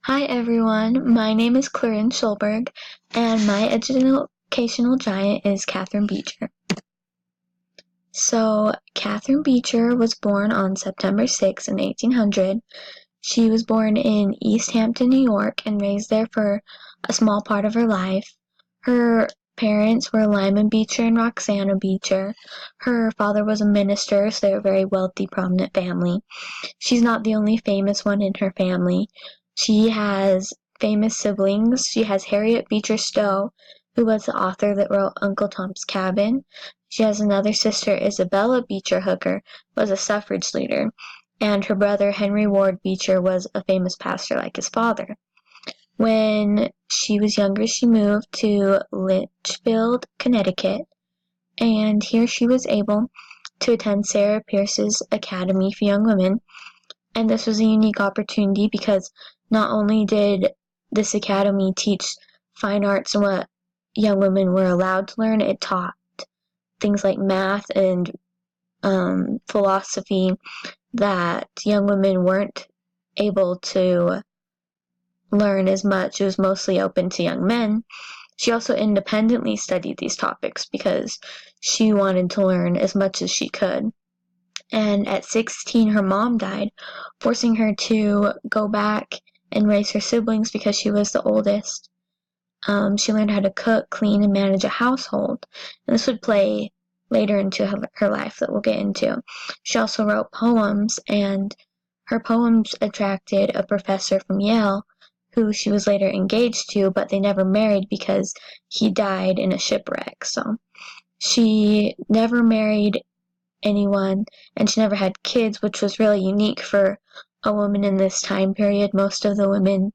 Hi everyone, my name is Clarin Schulberg, and my educational giant is Catharine Beecher. So, Catharine Beecher was born on September 6 in 1800. She was born in East Hampton, New York, and raised there for a small part of her life. Her parents were Lyman Beecher and Roxana Beecher. Her father was a minister, so they were a very wealthy, prominent family. She's not the only famous one in her family. She has famous siblings. She has Harriet Beecher Stowe, who was the author that wrote Uncle Tom's Cabin. She has another sister, Isabella Beecher Hooker, was a suffrage leader, and her brother Henry Ward Beecher was a famous pastor like his father. When she was younger, she moved to Litchfield, Connecticut, and here she was able to attend Sarah Pierce's Academy for Young Women. And this was a unique opportunity because not only did this academy teach fine arts and what young women were allowed to learn, it taught things like math and philosophy that young women weren't able to learn as much. It was mostly open to young men. She also independently studied these topics because she wanted to learn as much as she could. And at 16, her mom died, forcing her to go back and raise her siblings because she was the oldest. She learned how to cook, clean, and manage a household. And this would play later into her life that we'll get into. She also wrote poems, and her poems attracted a professor from Yale who she was later engaged to, but they never married because he died in a shipwreck. So she never married anyone, and she never had kids, which was really unique for a woman in this time period. Most of the women,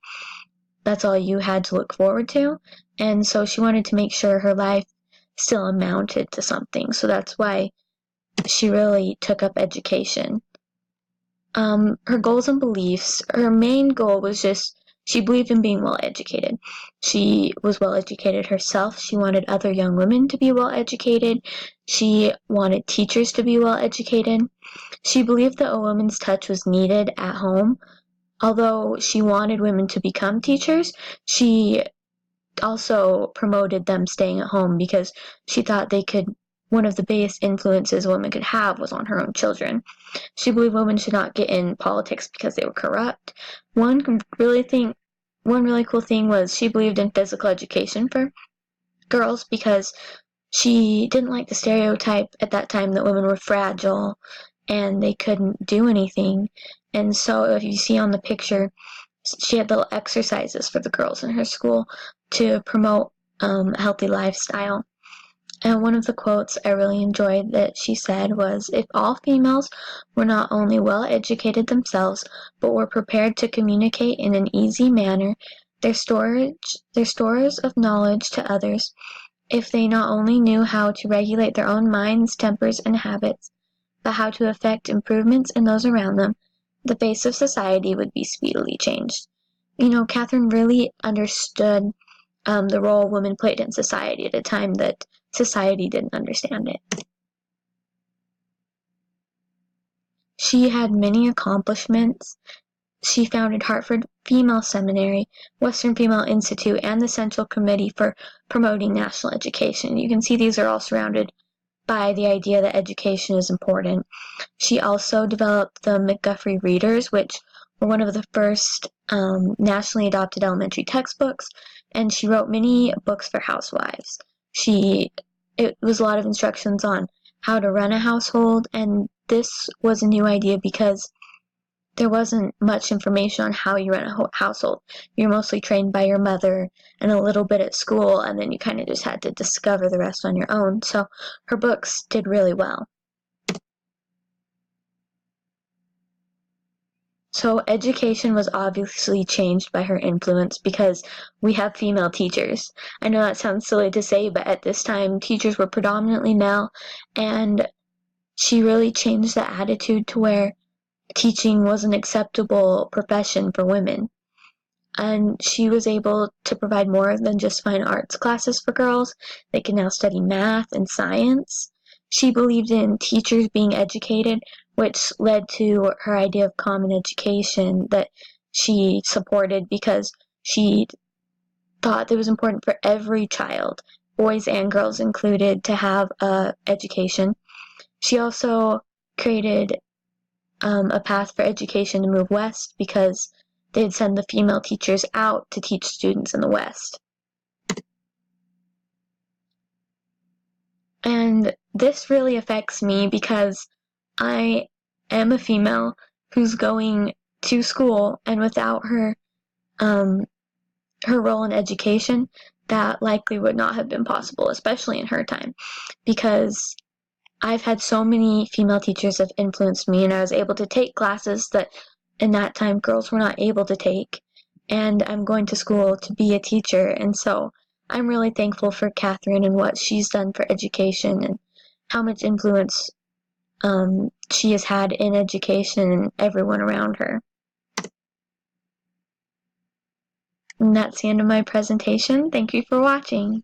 that's all you had to look forward to, and so she wanted to make sure her life still amounted to something, so that's why she really took up education. Her goals and beliefs, her main goal was just she believed in being well educated. She was well educated herself. She wanted other young women to be well educated. She wanted teachers to be well educated. She believed that a woman's touch was needed at home. Although she wanted women to become teachers, she also promoted them staying at home because she thought one of the biggest influences a woman could have was on her own children. She believed women should not get in politics because they were corrupt. One really cool thing was she believed in physical education for girls because she didn't like the stereotype at that time that women were fragile and they couldn't do anything. And so if you see on the picture, she had little exercises for the girls in her school to promote a healthy lifestyle. And one of the quotes I really enjoyed that she said was, "If all females were not only well educated themselves, but were prepared to communicate in an easy manner their stores of knowledge to others, if they not only knew how to regulate their own minds, tempers, and habits, but how to effect improvements in those around them, the face of society would be speedily changed." You know, Catherine really understood the role women played in society at a time that society didn't understand it. She had many accomplishments. She founded Hartford Female Seminary, Western Female Institute, and the Central Committee for Promoting National Education. You can see these are all surrounded by the idea that education is important. She also developed the McGuffey Readers, which were one of the first nationally adopted elementary textbooks, and she wrote many books for housewives. It was a lot of instructions on how to run a household, and this was a new idea because there wasn't much information on how you run a household. You're mostly trained by your mother and a little bit at school, and then you kind of just had to discover the rest on your own. So her books did really well. So education was obviously changed by her influence because we have female teachers. I know that sounds silly to say, but at this time, teachers were predominantly male, and she really changed the attitude to where teaching was an acceptable profession for women. And she was able to provide more than just fine arts classes for girls. They can now study math and science. She believed in teachers being educated, which led to her idea of common education, that she supported because she thought it was important for every child, boys and girls included, to have an education. She also created a path for education to move west because they'd send the female teachers out to teach students in the West. And this really affects me because I am a female who's going to school, and without her role in education, that likely would not have been possible, especially in her time, because I've had so many female teachers have influenced me, and I was able to take classes that in that time girls were not able to take, and I'm going to school to be a teacher, and so I'm really thankful for Catharine and what she's done for education and how much influence she has had in education and everyone around her. And that's the end of my presentation. Thank you for watching.